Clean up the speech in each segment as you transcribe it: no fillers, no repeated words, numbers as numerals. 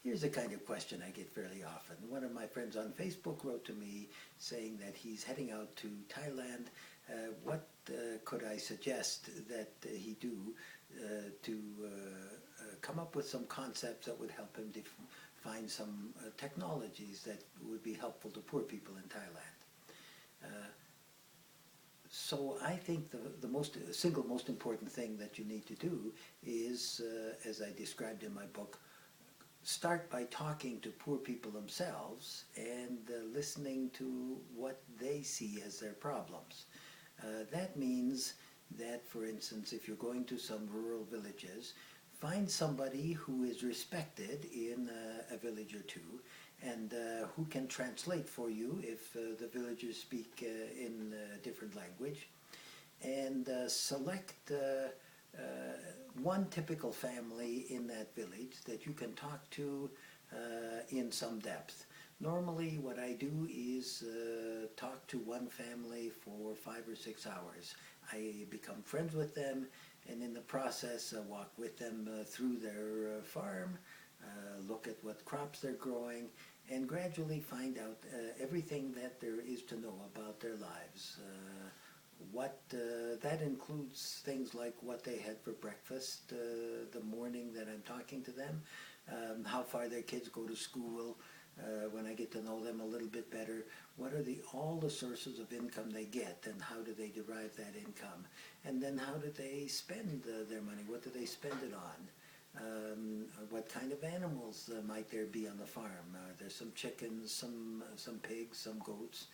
Here's a kind of question I get fairly often. One of my friends on Facebook wrote to me saying that he's heading out to Thailand. What could I suggest that he do to come up with some concepts that would help him find some technologies that would be helpful to poor people in Thailand? So I think the single most important thing that you need to do is, as I described in my book, start by talking to poor people themselves and listening to what they see as their problems. That means that, for instance, if you're going to some rural villages, find somebody who is respected in a village or two and who can translate for you if the villagers speak in a different language, and select one typical family in that village that you can talk to in some depth. Normally what I do is talk to one family for 5 or 6 hours. I become friends with them, and in the process walk with them through their farm, look at what crops they're growing, and gradually find out everything that there is to know about their lives. That includes things like what they had for breakfast the morning that I'm talking to them, how far their kids go to school. When I get to know them a little bit better, what are all the sources of income they get, and how do they derive that income? And then how do they spend their money? What do they spend it on? What kind of animals might there be on the farm? There's some chickens, some pigs, some goats.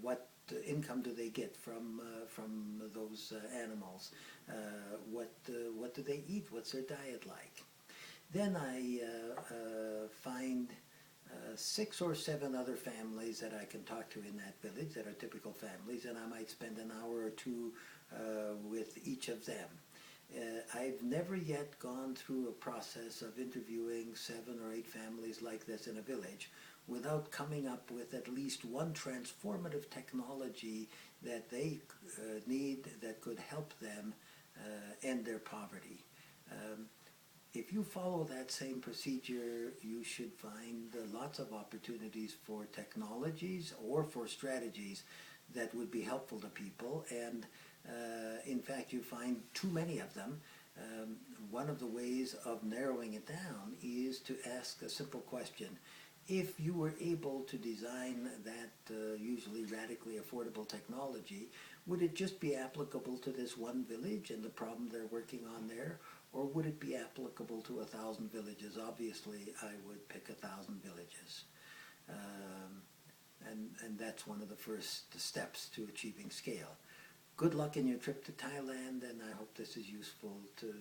What income do they get from those animals? What do they eat? What's their diet like? Then I find 6 or 7 other families that I can talk to in that village that are typical families, and I might spend an hour or two with each of them. I've never yet gone through a process of interviewing 7 or 8 families like this in a village without coming up with at least one transformative technology that they need that could help them end their poverty. If you follow that same procedure, you should find lots of opportunities for technologies or for strategies that would be helpful to people, and in fact you find too many of them. One of the ways of narrowing it down is to ask a simple question. If you were able to design that usually radically affordable technology, would it just be applicable to this one village and the problem they're working on there? Or would it be applicable to 1,000 villages? Obviously, I would pick 1,000 villages. And that's one of the first steps to achieving scale. Good luck in your trip to Thailand, and I hope this is useful to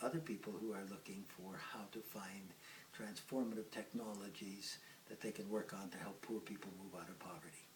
other people who are looking for how to find transformative technologies that they can work on to help poor people move out of poverty.